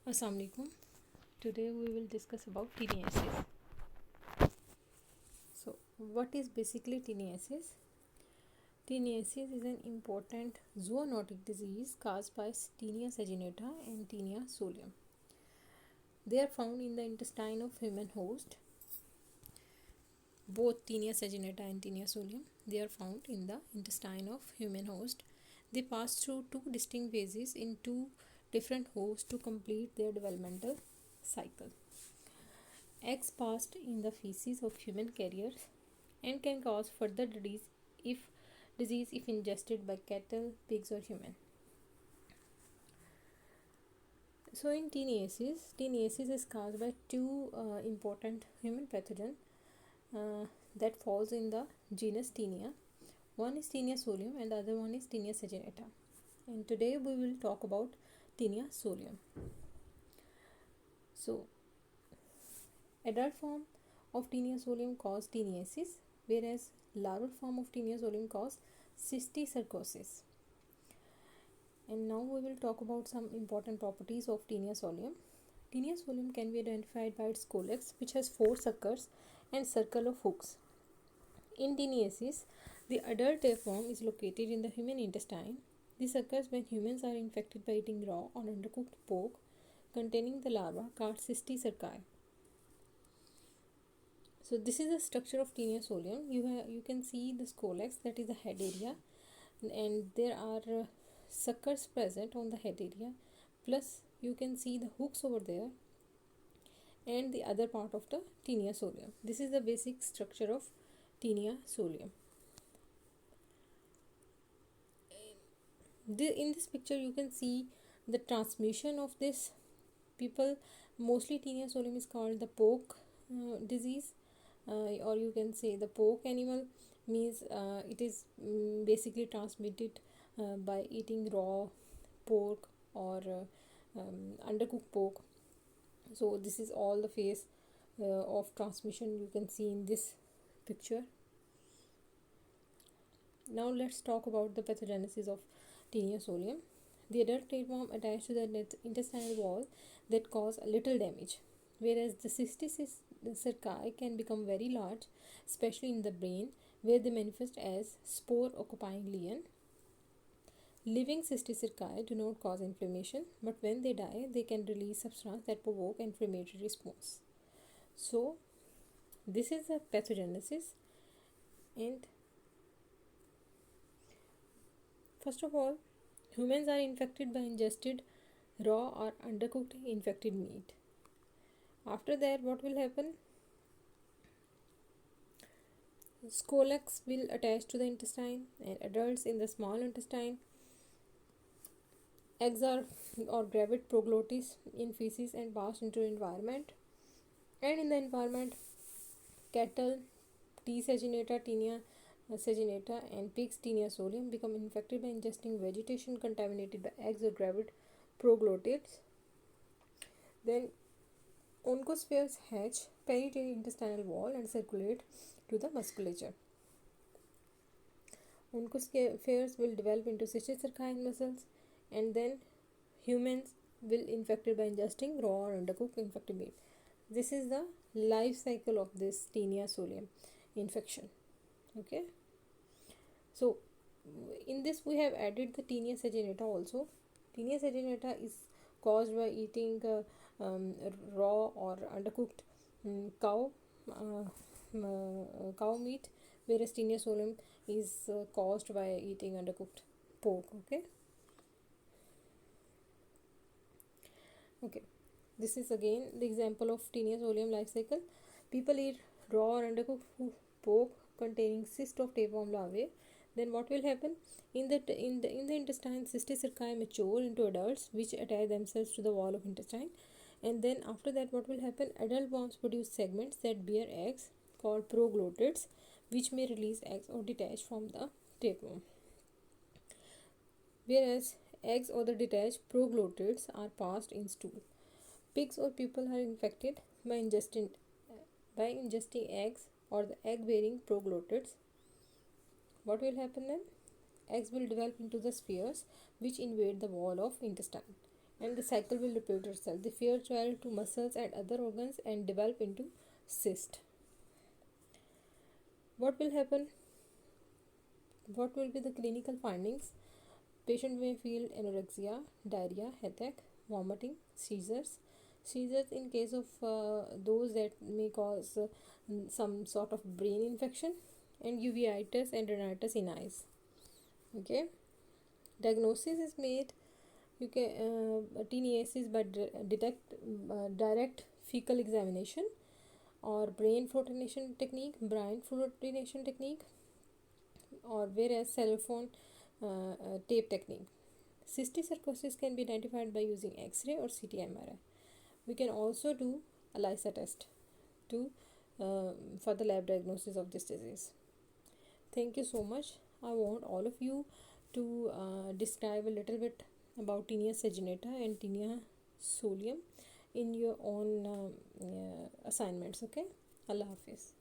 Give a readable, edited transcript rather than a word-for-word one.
Assalamu alaikum. Today we will discuss about Taeniasis. So, what is basically Taeniasis? Taeniasis is an important zoonotic disease caused by Taenia saginata and Taenia solium. They are found in the intestine of human host. Both Taenia saginata and Taenia solium, they are found in the intestine of human host. They pass through two distinct phases in two different hosts to complete their developmental cycle. Eggs passed in the feces of human carriers and can cause further disease if ingested by cattle, pigs, or human. So in Taeniasis is caused by two important human pathogens that falls in the genus Taenia. One is Taenia solium and the other one is Taenia saginata. And today we will talk about Taenia solium. So, adult form of Taenia solium cause Taeniasis, whereas larval form of Taenia solium cause cysticercosis. And now we will talk about some important properties of Taenia solium. Taenia solium can be identified by its colex, which has 4 suckers and circle of hooks. In Taeniasis, the adult tapeworm is located in the human intestine. This occurs when humans are infected by eating raw or undercooked pork containing the larva called cysticerci. So this is the structure of Taenia solium. You can see the colex, that is the head area, and there are suckers present on the head area, plus you can see the hooks over there and the other part of the Taenia solium. This is the basic structure of Taenia solium. In this picture you can see the transmission of this. People, mostly Taenia solium is called the pork disease, or you can say the pork animal, means it is basically transmitted by eating raw pork or undercooked pork. So this is all the phase of transmission you can see in this picture. Now let's talk about the pathogenesis of Taenia solium. The adult tapeworm attached to the intestinal wall that cause a little damage, whereas the cysticerci can become very large, especially in the brain, where they manifest as spore-occupying lesion. Living cysticerci do not cause inflammation, but when they die, they can release substances that provoke inflammatory response. So, this is the pathogenesis. And first of all, humans are infected by ingested raw or undercooked infected meat. After that, what will happen? Scolex will attach to the intestine and adults in the small intestine. Eggs are or gravid proglottis in feces and passed into the environment. And in the environment, cattle, T. saginata, Taenia saginata, and pigs, Taenia solium, become infected by ingesting vegetation contaminated by eggs or gravid proglottids. Then oncospheres hatch, penetrate intestinal wall and circulate to the musculature. Oncospheres will develop into cysticerci muscles, and then humans will infected by ingesting raw or undercooked infected meat. This is the life cycle of this Taenia solium infection. Okay. So in this we have added the Taenia saginata also. Taenia saginata is caused by eating raw or undercooked cow meat, whereas Taenia solium is caused by eating undercooked pork. Okay, this is again the example of Taenia solium life cycle. People eat raw or undercooked pork containing cyst of tapeworm larvae. Then what will happen? In the intestine, cysticerci mature into adults, which attach themselves to the wall of intestine. And then after that, what will happen? Adult worms produce segments that bear eggs called proglottids, which may release eggs or detach from the tapeworm. Whereas eggs or the detached proglottids are passed in stool. Pigs or people are infected by ingesting eggs or the egg-bearing proglottids. What will happen then? Eggs will develop into the spheres which invade the wall of intestine. and the cycle will repeat itself. The fear travel to muscles and other organs and develop into cyst. What will happen? What will be the clinical findings? Patient may feel anorexia, diarrhea, headache, vomiting, seizures. Seizures in case of those that may cause some sort of brain infection, and uveitis and retinitis in eyes. Okay. Diagnosis is made. You can Taeniasis by detect direct fecal examination or brain fluorination technique, or whereas cell phone tape technique. Cystic sarcosis can be identified by using X-ray or CT MRI. We can also do ELISA test to for the lab diagnosis of this disease. Thank you so much. I want all of you to describe a little bit about Tinea saginata and Tinea solium in your own assignments. Okay. Allah Hafiz.